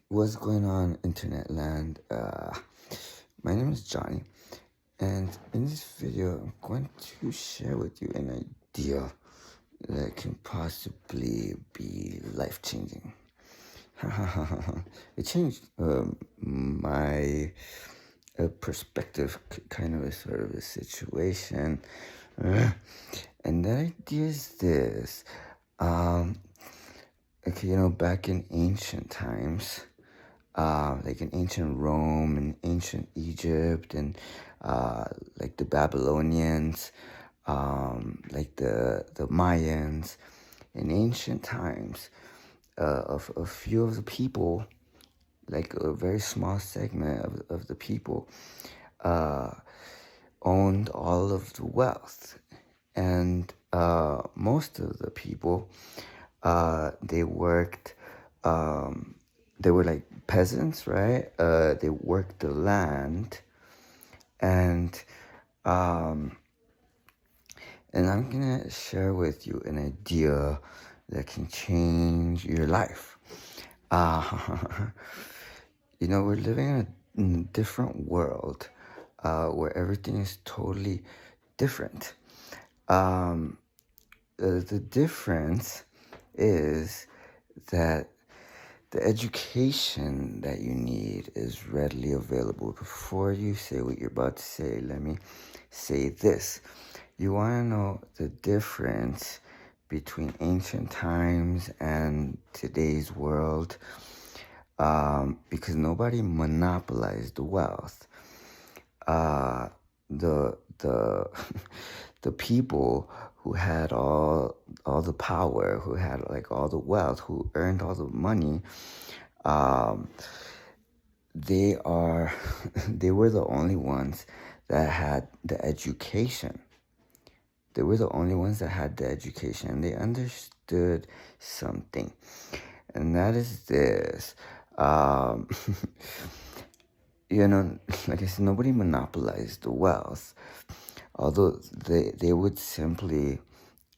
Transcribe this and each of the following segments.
What's going on, internet land? My name is Johnny, and in this video, I'm going to share with you an idea that can possibly be life changing. It changed my perspective, kind of a sort of a situation. And that idea is this. Okay, back in ancient times, like in ancient Rome and ancient Egypt and like the Babylonians, like the Mayans, in ancient times, of a few of the people, like a very small segment of the people, uh, owned all of the wealth, and most of the people, they worked. They were like peasants, right? They worked the land, and um, and I'm gonna share with you an idea that can change your life. Uh, we're living in a different world, where everything is totally different. The difference is that the education that you need is readily available. Before you say what you're about to say, let me say this. You want to know the difference between ancient times and today's world, because nobody monopolized the wealth. The the people who had all the power, who had like all the wealth, who earned all the money, um, they are they were the only ones that had the education. They were the only ones that had the education. They understood something, and that is this. Um, like I said, nobody monopolized the wealth. Although they would simply,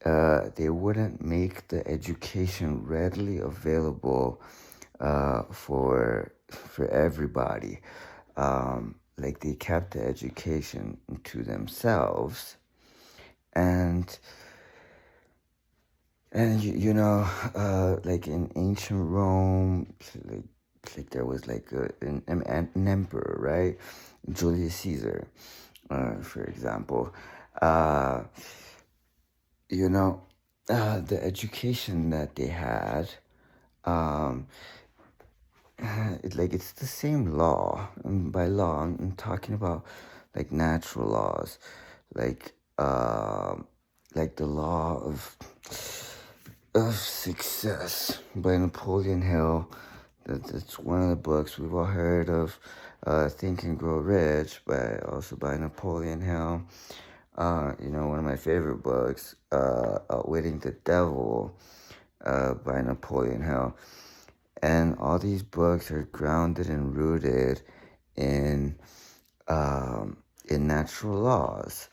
they wouldn't make the education readily available for everybody. Like they kept the education to themselves, and like in ancient Rome, like there was like an emperor, right? Julius Caesar, for example. Uh, the education that they had, um, it's the same law. And by law, I'm talking about like natural laws, like like the law of success by Napoleon Hill. That's one of the books we've all heard of. Think and Grow Rich, also by Napoleon Hill. One of my favorite books, Outwitting the Devil, by Napoleon Hill. And all these books are grounded and rooted in in natural laws,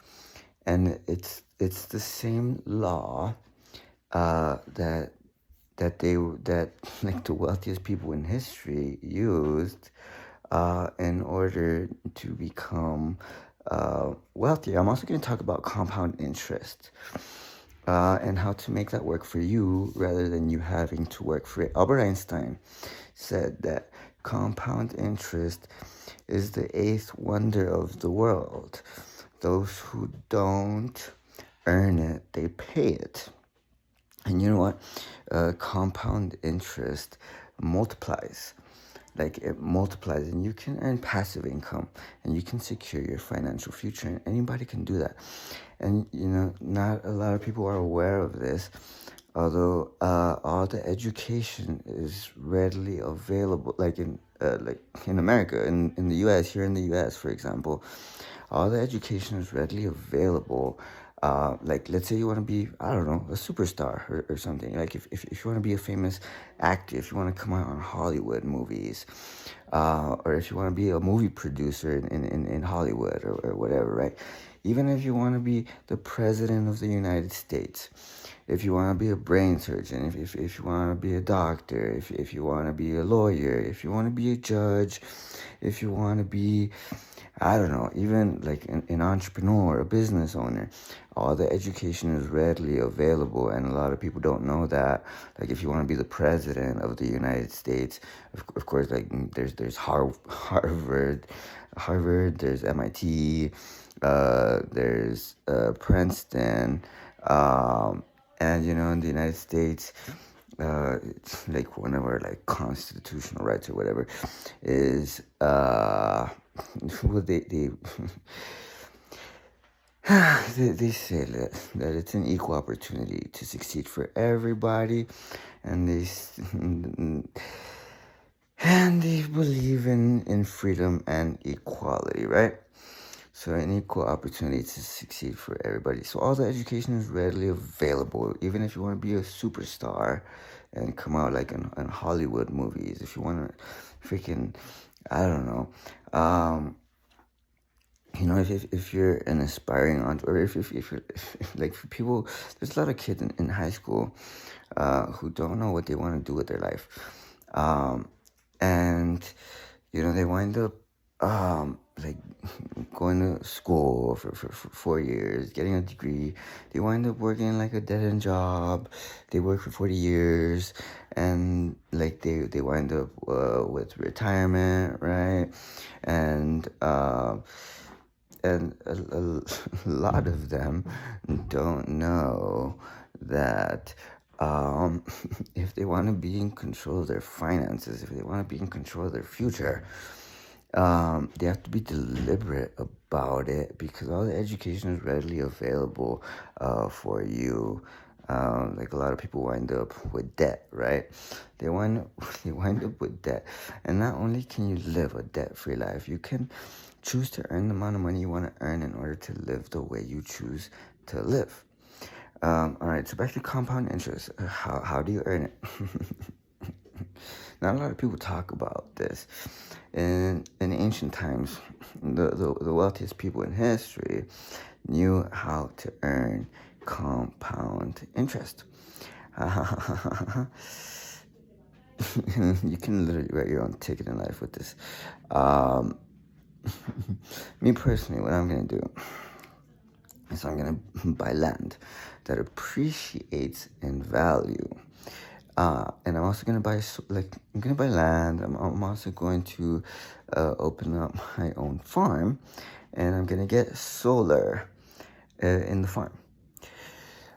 and it's the same law that like the wealthiest people in history used in order to become wealthier. I'm also going to talk about compound interest, and how to make that work for you rather than you having to work for it. Albert Einstein said that compound interest is the eighth wonder of the world. Those who don't earn it, they pay it. And you know what? Compound interest multiplies. Like it multiplies, and you can earn passive income, and you can secure your financial future, and anybody can do that. And not a lot of people are aware of this, although all the education is readily available, like in America, in the US, here in the US, for example, all the education is readily available. Like, let's say you want to be, I don't know, a superstar or something. Like, if you want to be a famous actor, if you want to come out on Hollywood movies, or if you want to be a movie producer in Hollywood or whatever, right? Even if you want to be the president of the United States, if you want to be a brain surgeon, if you want to be a doctor, if you want to be a lawyer, if you want to be a judge, if you want to be, I don't know, even like an entrepreneur, a business owner, all the education is readily available, and a lot of people don't know that. Like, if you want to be the president of the United States, of course, like there's Harvard, there's MIT, there's Princeton, and in the United States, it's like one of our like constitutional rights or whatever is well, they say that it's an equal opportunity to succeed for everybody, and they believe in freedom and equality, right? So an equal opportunity to succeed for everybody. So all the education is readily available, even if you want to be a superstar and come out like in Hollywood movies. If you want to freaking, I don't know, if you're an aspiring entrepreneur, if like for people, there's a lot of kids in high school who don't know what they want to do with their life, and they wind up like going to school for 4 years, getting a degree. They wind up working like a dead-end job. They work for 40 years, and like they wind up with retirement, right? And a lot of them don't know that if they want to be in control of their finances, if they want to be in control of their future, they have to be deliberate about it, because all the education is readily available for you. Like a lot of people wind up with debt, right? They wind up with debt, and not only can you live a debt-free life, you can choose to earn the amount of money you want to earn in order to live the way you choose to live. All right, so back to compound interest. How do you earn it? Not a lot of people talk about this. In ancient times, the wealthiest people in history knew how to earn compound interest. You can literally write your own ticket in life with this. Me personally, what I'm going to do is I'm going to buy land that appreciates in value. And I'm also gonna buy land. I'm also going to open up my own farm, and I'm gonna get solar in the farm.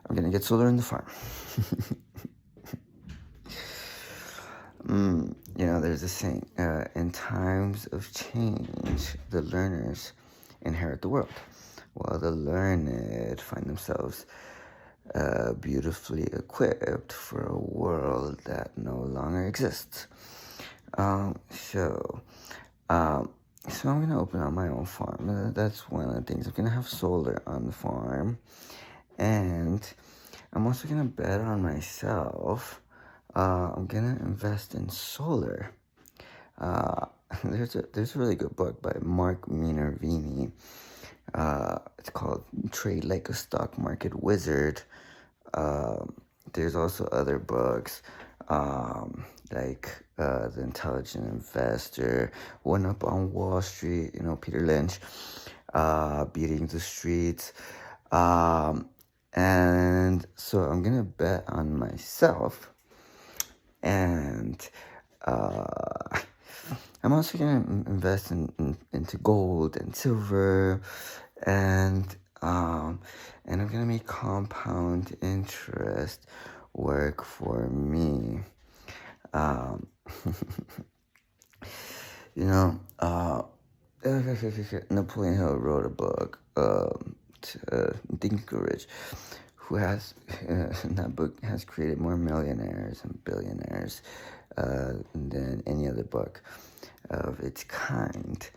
I'm gonna get solar in the farm. There's a saying: in times of change, the learners inherit the world, while the learned find themselves beautifully equipped for a world that no longer exists. So I'm gonna open up my own farm. That's one of the things. I'm gonna have solar on the farm, and I'm also gonna bet on myself. I'm gonna invest in solar. There's a really good book by Mark Minervini. It's called Trade Like a Stock Market Wizard. There's also other books like The Intelligent Investor, One Up on Wall Street, Peter Lynch, Beating the Streets. And so I'm going to bet on myself. And I'm also going to invest into gold and silver, and I'm gonna make compound interest work for me. Napoleon Hill wrote a book, Think and Grow Rich, who has that book has created more millionaires and billionaires than any other book of its kind.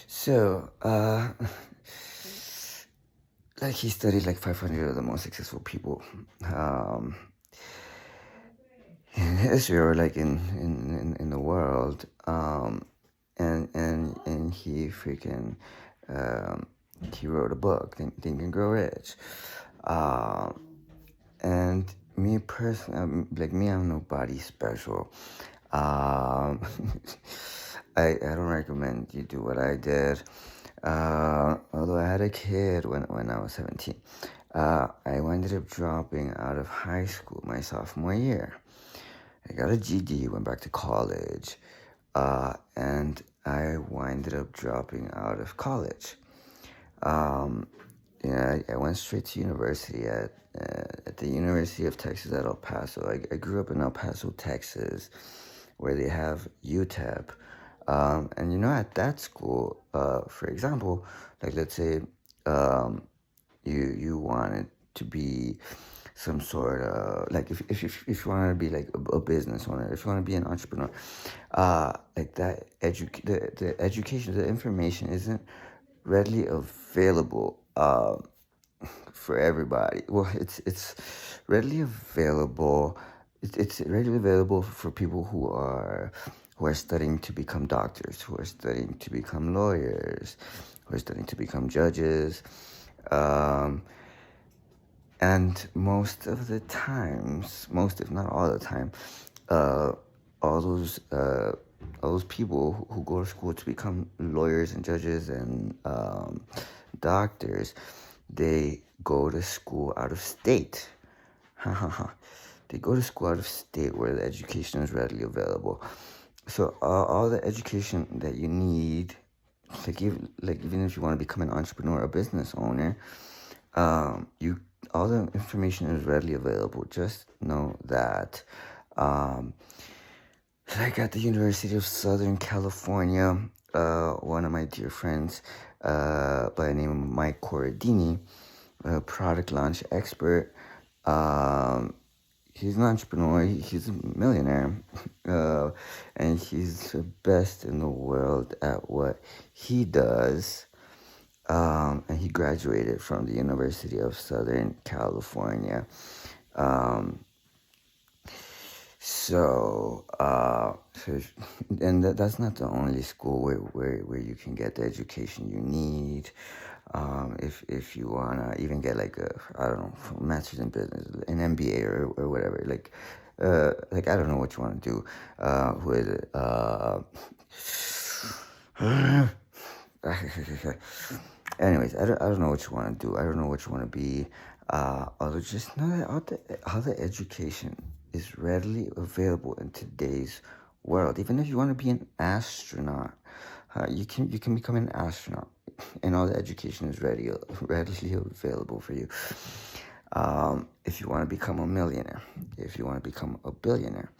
So, like he studied like 500 of the most successful people in history, or like in the world, and he freaking He wrote a book, Think and Grow Rich. And me personally, I'm nobody special. Um, I don't recommend you do what I did. Although I had a kid when I was 17. I ended up dropping out of high school my sophomore year. I got a GD, went back to college, and I ended up dropping out of college. I went straight to university at the University of Texas at El Paso. I grew up in El Paso, Texas, where they have UTEP. And at that school, for example, like let's say you wanted to be some sort of like if you want to be like a business owner, if you want to be an entrepreneur, like that the education, the information isn't readily available for everybody. Well, it's readily available. It's readily available for people who are studying to become doctors, who are studying to become lawyers, who are studying to become judges. And most of the times, most if not all the time, uh, all those uh, all those people who go to school to become lawyers and judges and doctors, they go to school out of state. They go to school out of state where the education is readily available. So all the education that you need, even if you want to become an entrepreneur, a business owner, you all the information is readily available. Just know that. Like at the University of Southern California, one of my dear friends, by the name of Mike Corradini, a product launch expert. He's an entrepreneur. He's a millionaire, and he's the best in the world at what he does. And he graduated from the University of Southern California. And that's not the only school where you can get the education you need. If you wanna even get like I don't know, master's in business, an MBA or whatever, like I don't know what you want to do with anyways, I don't know what you want to do. I don't know what you want to be. Although just know that all the education is readily available in today's world. Even if you want to be an astronaut, you can become an astronaut, and all the education is readily available for you. If you want to become a millionaire, if you want to become a billionaire,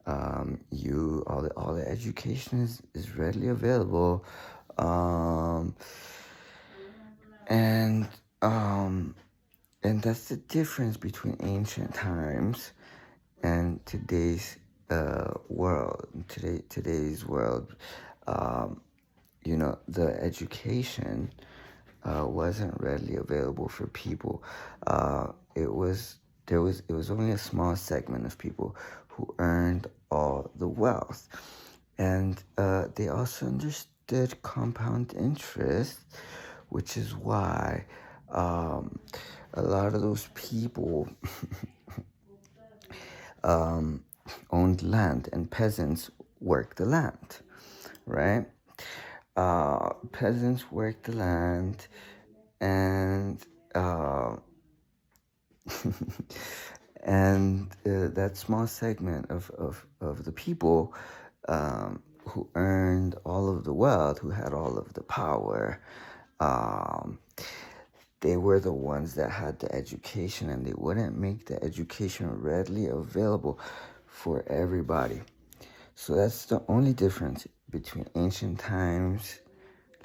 all the education is readily available. And that's the difference between ancient times and today's world. Today's world, the education wasn't readily available for people. It was only a small segment of people who earned all the wealth, and they also understood compound interest, which is why a lot of those people owned land and peasants worked the land, right? Peasants worked the land, and that small segment of the people who earned all of the wealth, who had all of the power, they were the ones that had the education, and they wouldn't make the education readily available for everybody. So that's the only difference between ancient times,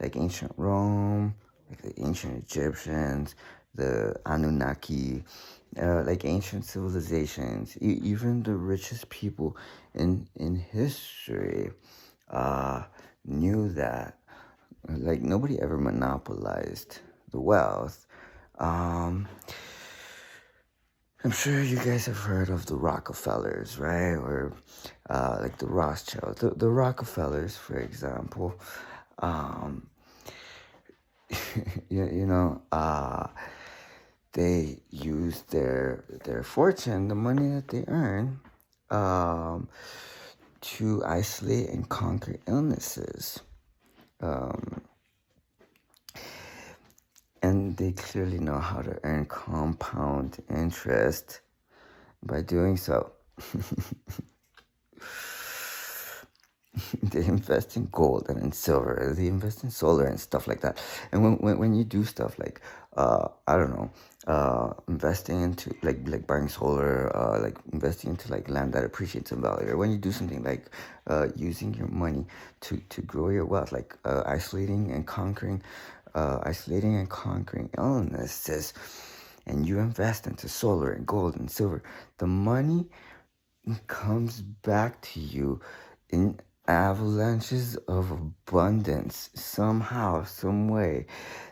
like ancient Rome, like the ancient Egyptians, the Anunnaki, like ancient civilizations. Even the richest people in history knew that. Like nobody ever monopolized the wealth. I'm sure you guys have heard of the Rockefellers, right? Or like the Rothschilds. The Rockefellers, for example, they use their fortune, the money that they earn, um, to isolate and conquer illnesses. And they clearly know how to earn compound interest by doing so. They invest in gold and in silver. They invest in solar and stuff like that. And when you do stuff like, I don't know, investing into like buying solar, like investing into like land that appreciates in value, or when you do something like using your money to grow your wealth, like isolating and conquering illnesses, and you invest into solar and gold and silver, the money comes back to you in avalanches of abundance somehow, some way.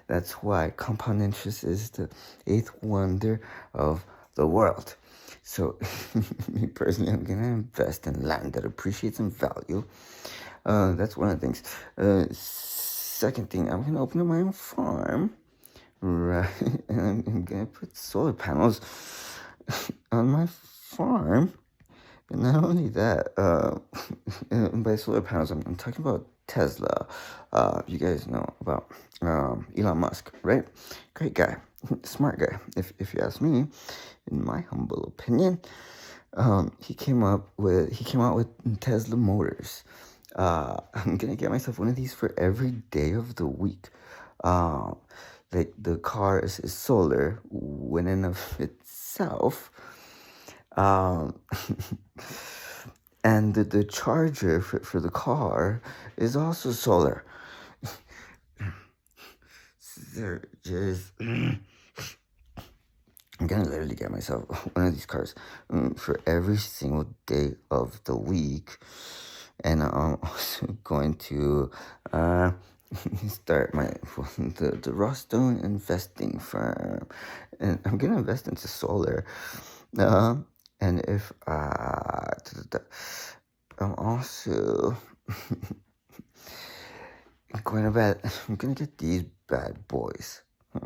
That's why compound interest is the eighth wonder of the world. So, me personally, I'm gonna invest in land that appreciates in value. That's one of the things. Second thing, I'm gonna open up my own farm, right? And I'm gonna put solar panels on my farm. And not only that, and by solar panels, I'm talking about Tesla. You guys know about Elon Musk, right? Great guy, smart guy. If you ask me, in my humble opinion, he came out with Tesla Motors. I'm gonna get myself one of these for every day of the week. Like the car is solar, in and of itself. And the charger for the car is also solar. Just, I'm gonna literally get myself one of these cars for every single day of the week. And I'm also going to start the Rostone investing firm. And I'm gonna invest into solar. And if I'm also I'm gonna get these bad boys. I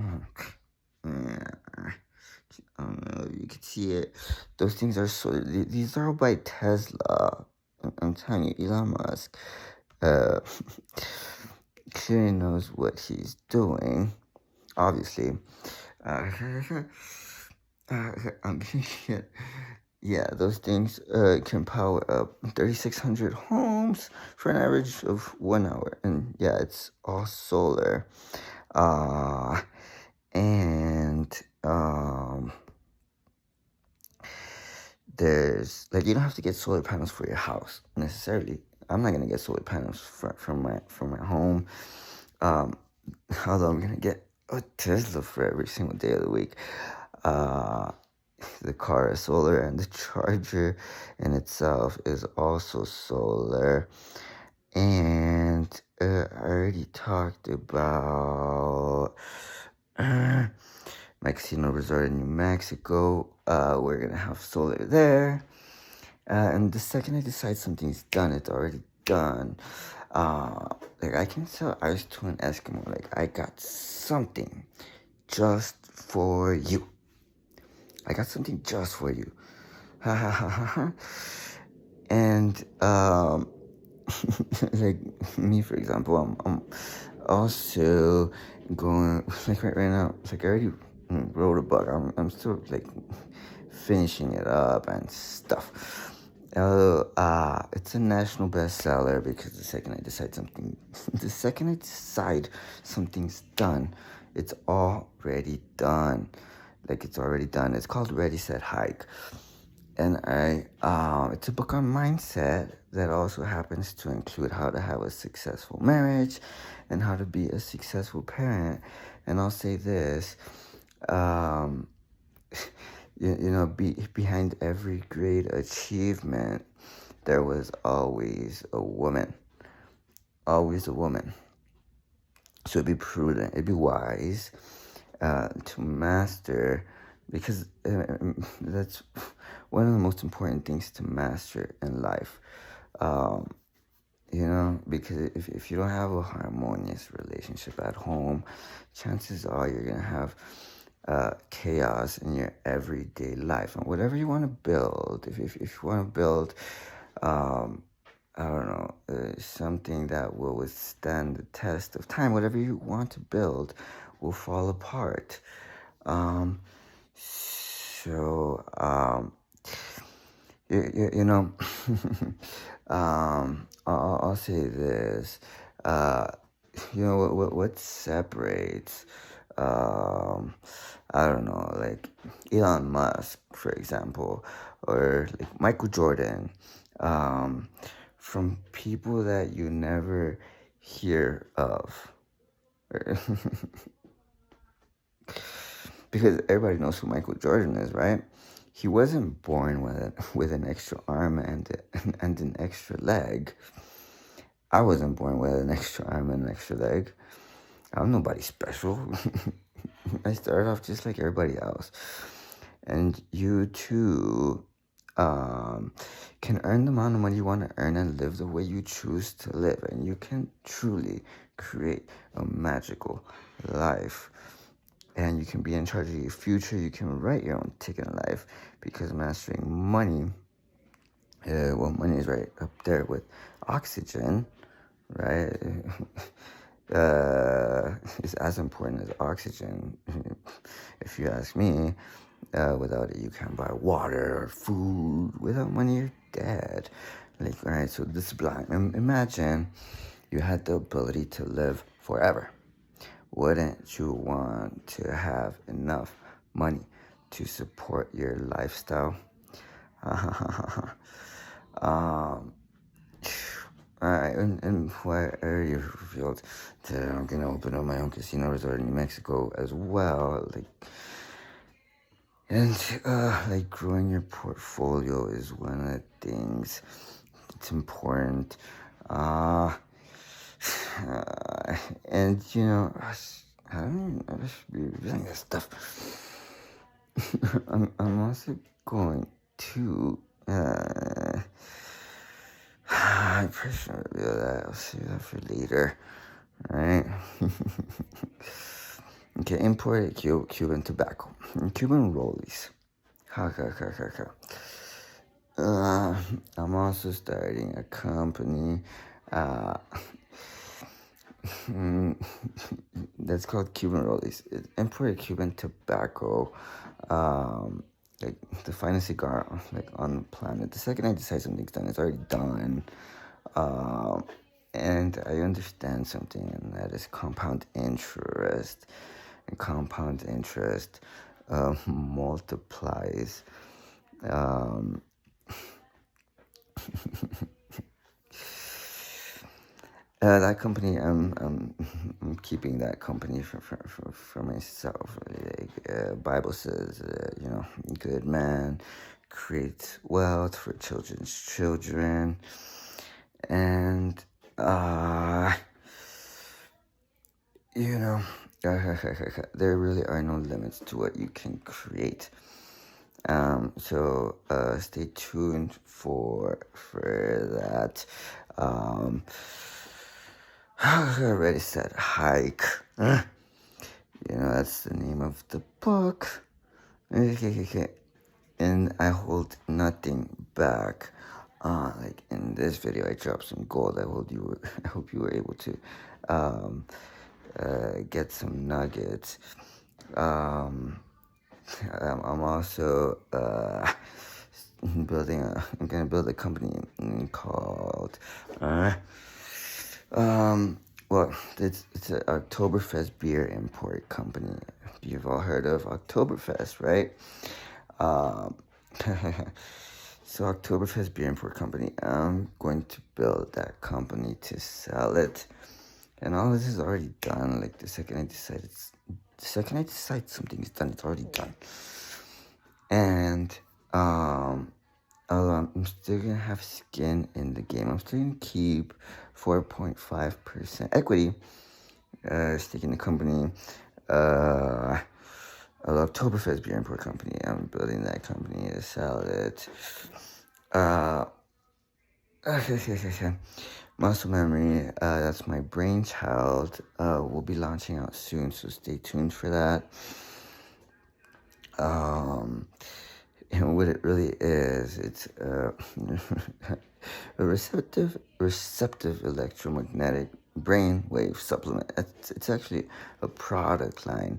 don't know if you can see it. Those things are these are all by Tesla. I'm telling you, Elon Musk clearly knows what he's doing. Obviously. I'm gonna get. Yeah, those things can power up 3,600 homes for an average of 1 hour. And yeah, it's all solar. And there's like, you don't have to get solar panels for your house necessarily. I'm not gonna get solar panels from my home. Although I'm gonna get a Tesla for every single day of the week. The car is solar, and the charger in itself is also solar. And I already talked about my casino resort in New Mexico. We're gonna have solar there. And the second I decide something's done, it's already done. Like, I can sell ice to an Eskimo. Like, I got something just for you. I got something just for you. Ha ha ha ha ha. And like me, for example, I'm also going, like, right now. It's like I already wrote a book. I'm still like finishing it up and stuff. It's a national bestseller because the second I decide something's done, it's already done. Like, it's already done. It's called Ready, Set, Hike. And it's a book on mindset that also happens to include how to have a successful marriage and how to be a successful parent. And I'll say this, behind every great achievement, there was always a woman. Always a woman. So it'd be prudent, it'd be wise to master, because that's one of the most important things to master in life. because if you don't have a harmonious relationship at home, chances are you're gonna have chaos in your everyday life. And whatever you want to build, if you want to build, I don't know, something that will withstand the test of time, whatever you want to build will fall apart. Um, so, you know, I'll say this. Uh, what separates, um, I don't know, like Elon Musk, for example, or like Michael Jordan, from people that you never hear of. Because everybody knows who Michael Jordan is, right? He wasn't born with an extra arm and an extra leg. I wasn't born with an extra arm and an extra leg. I'm nobody special. I started off just like everybody else. And you too can earn the amount of money you want to earn and live the way you choose to live. And you can truly create a magical life. And you can be in charge of your future. You can write your own ticket in life, because mastering money, money is right up there with oxygen, right? Is as important as oxygen, if you ask me. Without it, you can't buy water or food. Without money, you're dead. Like, all right, so this is blind. Imagine you had the ability to live forever. Wouldn't you want to have enough money to support your lifestyle? Alright, and why area revealed that I'm gonna open up my own casino resort in New Mexico as well. Like growing your portfolio is one of the things that's important. And I should be revealing this stuff. I'm also going to I probably shouldn't reveal that. I'll save that for later. Alright. Okay, imported Cuban tobacco. Cuban rollies. Ha ha ha ha ha. I'm also starting a company that's called Cuban rollies. It's imported Cuban tobacco. Like the finest cigar like on the planet. The second I decide something's done, it's already done. And I understand something, and that is compound interest. And compound interest multiplies. That company, I'm keeping that company for myself. Like, Bible says, good man creates wealth for children's children, and there really are no limits to what you can create. So stay tuned for that. I already said hike. That's the name of the book. Okay. And I hold nothing back. Like in this video, I dropped some gold. I hope you were able to get some nuggets. I'm also I'm gonna build a company called well, it's an Oktoberfest beer import company. You've all heard of Oktoberfest, right? So Oktoberfest beer import company. I'm going to build that company to sell it, and all this is already done. Like the second I decide something is done, it's already done. And I'm still gonna have skin in the game. I'm still gonna keep 4.5% equity stake in the company. Oktoberfest beer import company. I'm building that company to sell it. Muscle memory, that's my brainchild. Will be launching out soon, so stay tuned for that. And what it really is, it's a receptive electromagnetic brainwave supplement. It's actually a product line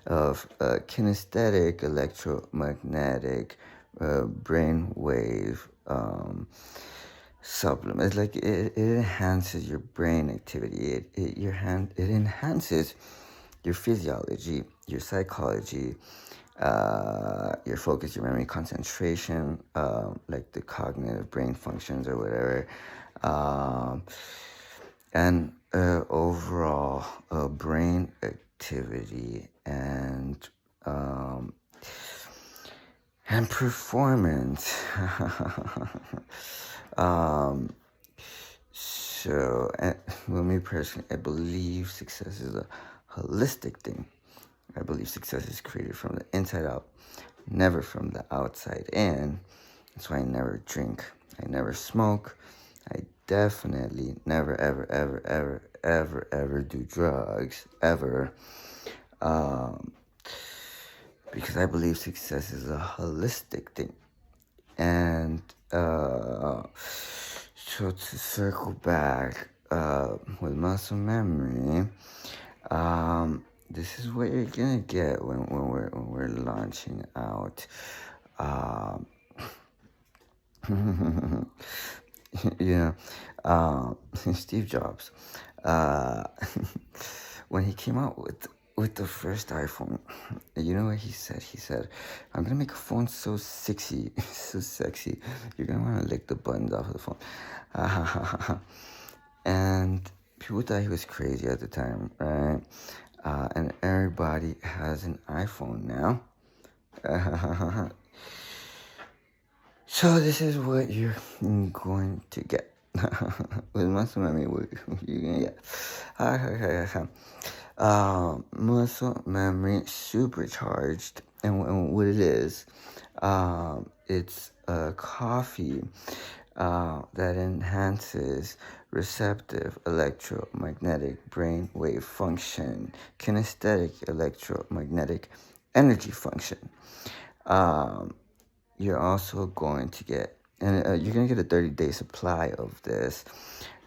of kinesthetic electromagnetic brainwave supplement. It's like it enhances your brain activity. It enhances your physiology, your psychology, your focus, your memory, concentration, like the cognitive brain functions or whatever, and overall brain activity and performance. So, well, me personally, I believe success is a holistic thing. I believe success is created from the inside out, never from the outside in. That's why I never drink. I never smoke. I definitely never, ever do drugs, ever. Because I believe success is a holistic thing. And so to circle back with muscle memory, this is what you're gonna get when we're launching out. Steve Jobs, when he came out with the first iPhone, you know what he said? He said, "I'm gonna make a phone so sexy, so sexy. You're gonna want to lick the buttons off of the phone." And people thought he was crazy at the time, right? And everybody has an iPhone now. So this is what you're going to get. With muscle memory, what you're gonna get. Muscle memory supercharged, and what it is, it's a coffee that enhances receptive electromagnetic brainwave function, kinesthetic electromagnetic energy function. You're also going to get, and you're going to get a 30-day supply of this.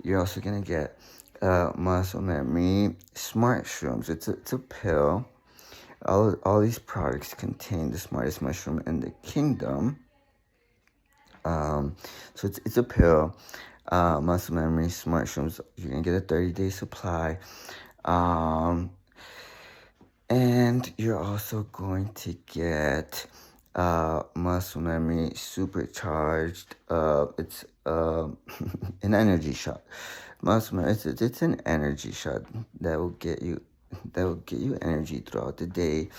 You're also going to get muscle memory smart shrooms. It's a pill. All these products contain the smartest mushroom in the kingdom. So it's a pill. Muscle memory smart shrooms. You're going to get a 30-day supply. And you're also going to get muscle memory supercharged. It's an energy shot. Muscle memory. It's an energy shot that will get you energy throughout the day.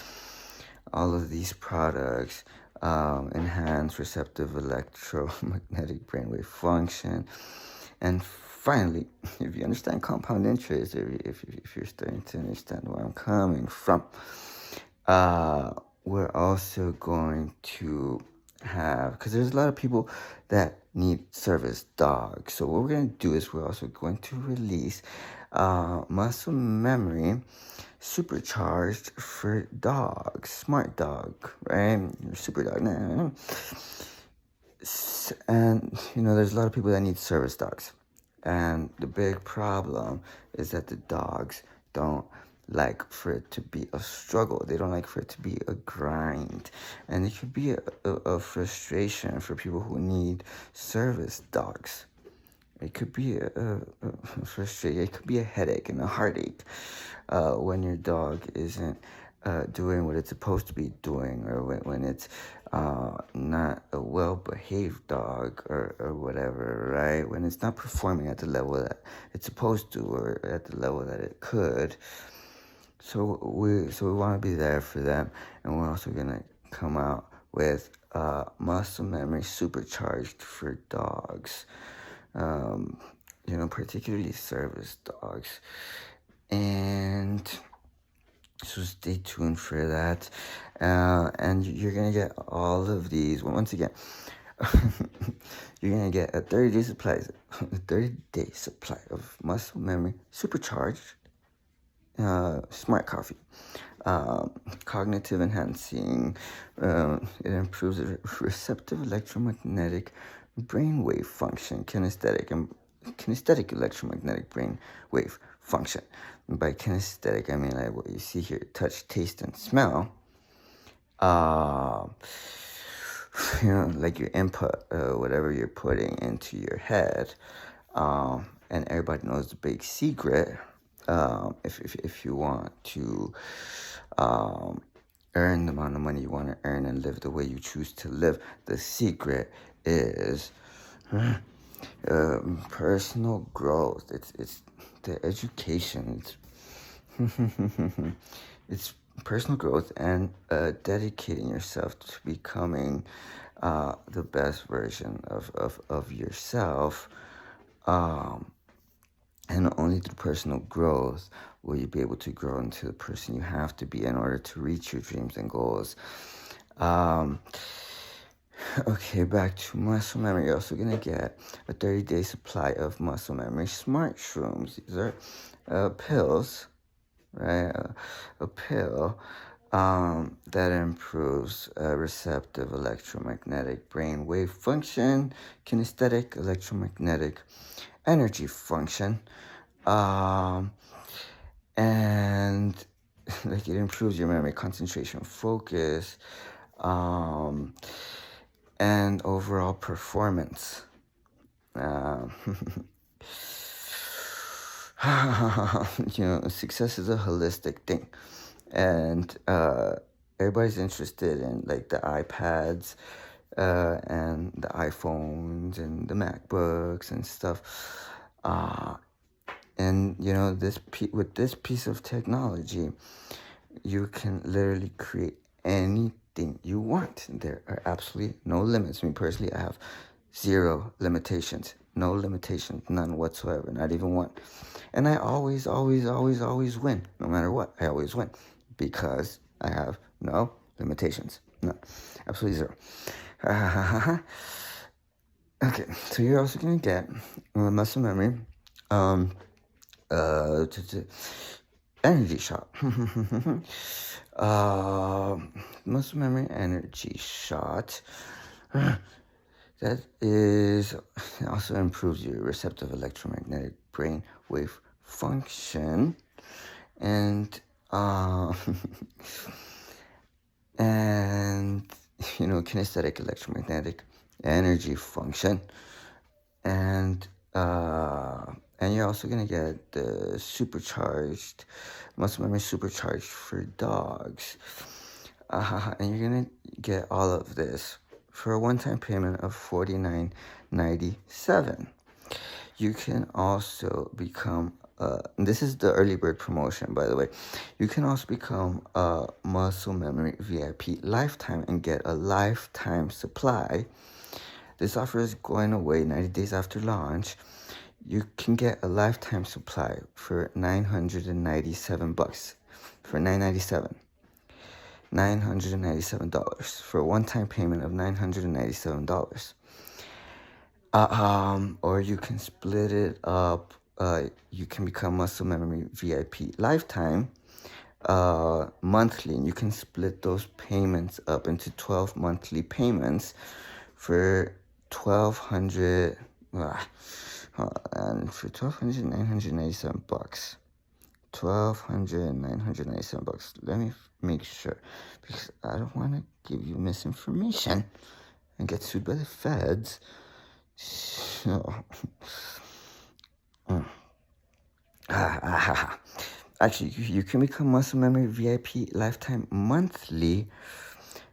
All of these products enhance receptive electromagnetic brainwave function. And finally, if you understand compound interest, if you're starting to understand where I'm coming from, we're also going to have, because there's a lot of people that need service dogs. So what we're going to do is we're also going to release muscle memory supercharged for dogs, smart dog, right? Super dog. And there's a lot of people that need service dogs, and the big problem is that the dogs don't like for it to be a struggle. They don't like for it to be a grind, and it could be a frustration for people who need service dogs. It could be a frustration. It could be a headache and a heartache when your dog isn't doing what it's supposed to be doing, or when it's not a well-behaved dog or whatever, right? When it's not performing at the level that it's supposed to, or at the level that it could. So we want to be there for them, and we're also gonna come out with muscle memory supercharged for dogs. Particularly service dogs. And so stay tuned for that. And you're going to get all of these. Once again, You're gonna get a 30-day supply of muscle memory, supercharged, smart coffee, cognitive enhancing. It improves the receptive electromagnetic brainwave function, kinesthetic electromagnetic brainwave function. And by kinesthetic, I mean like what you see here: touch, taste, and smell. Like your input, whatever you're putting into your head. And everybody knows the big secret. If you want to earn the amount of money you want to earn and live the way you choose to live, the secret is personal growth. It's the education. It's personal growth and dedicating yourself to becoming the best version of yourself. And only through personal growth will you be able to grow into the person you have to be in order to reach your dreams and goals. Okay, back to muscle memory. You're also going to get a 30-day supply of muscle memory smart shrooms. These are pills, right? A pill that improves receptive electromagnetic brain wave function, kinesthetic electromagnetic energy function, and like it improves your memory, concentration, focus, and overall performance. Success is a holistic thing, and everybody's interested in like the iPads and the iPhones and the MacBooks and stuff. And with this piece of technology, you can literally create anything you want. There are absolutely no limits. Me personally, I have zero limitations. No limitations, none whatsoever, not even one. And I always win. No matter what, I always win. Because I have no limitations. No, absolutely zero. Okay, so you're also going to get muscle memory, energy shot. Muscle memory energy shot. That is also improves your receptive electromagnetic brain wave function, and kinesthetic electromagnetic energy function, and you're also gonna get the supercharged muscle memory supercharged for dogs, and you're gonna get all of this for a one-time payment of $49.97. You can also become this is the early bird promotion, by the way. You can also become a Muscle Memory VIP lifetime and get a lifetime supply. This offer is going away 90 days after launch. You can get a lifetime supply for $997. For $997 for a one-time payment of $997. Or you can split it up. You can become Muscle Memory VIP lifetime monthly, and you can split those payments up into 12 monthly payments for $1,200. And for $997. $997. Let me make sure, because I don't want to give you misinformation and get sued by the feds. So, actually, you can become Muscle Memory VIP lifetime monthly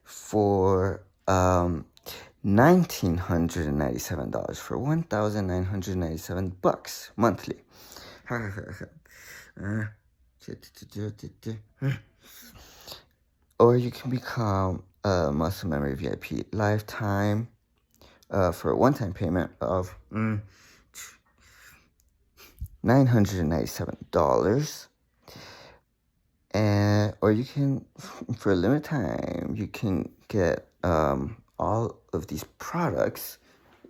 for $1,997 for $1,997 monthly. Or you can become a Muscle Memory VIP lifetime for a one-time payment of $997. Or you can, for a limited time, you can get all of these products,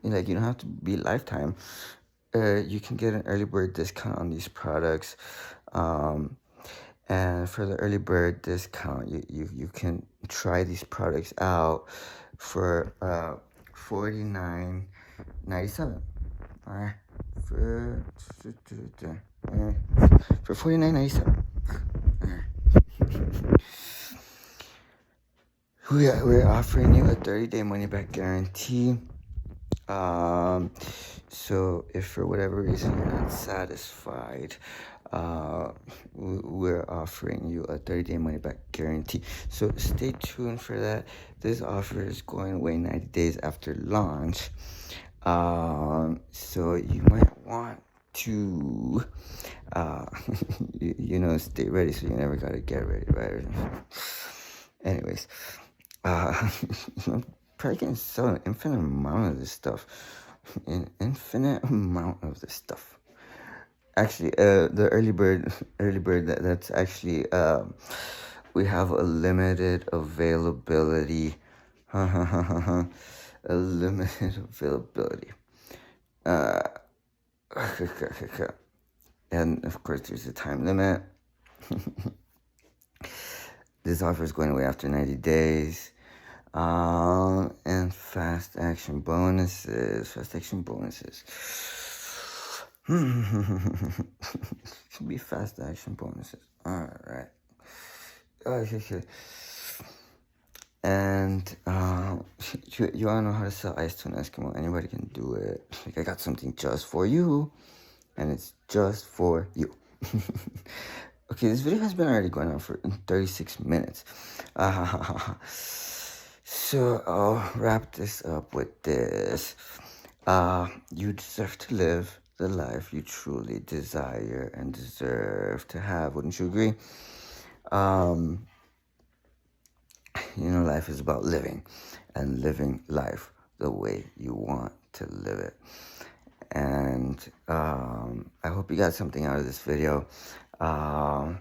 like, you don't have to be lifetime. You can get an early bird discount on these products. And for the early bird discount, you can try these products out for $49.97. All right, for $49.97. We're offering you a 30-day money-back guarantee. So if for whatever reason you're not satisfied, we're offering you a 30-day money-back guarantee. So stay tuned for that. This offer is going away 90 days after launch. So you might want to, stay ready so you never gotta get ready, right? Anyways, probably can sell an infinite amount of this stuff. An infinite amount of this stuff. Actually, the early bird, that's actually, we have a limited availability. A limited availability. And of course, there's a time limit. This offer is going away after 90 days. And fast action bonuses. Should be fast action bonuses. Alright. Okay. And you wanna know how to sell ice to an Eskimo? Anybody can do it. Like, I got something just for you, and it's just for you. Okay, this video has been already going on for 36 minutes. So I'll wrap this up with this. You deserve to live the life you truly desire and deserve to have. Wouldn't you agree? Life is about living, and living life the way you want to live it. And I hope you got something out of this video. And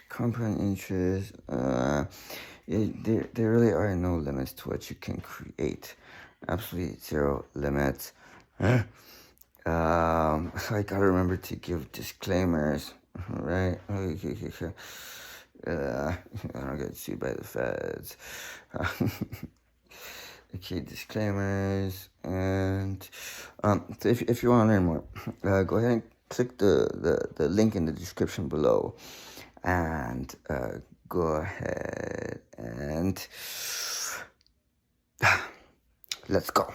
compound interest, there really are no limits to what you can create. Absolutely zero limits. I gotta remember to give disclaimers, right? Okay. I don't get sued by the feds. Okay, disclaimers. And so if you want to learn more, go ahead and click the link in the description below, and go ahead and let's go.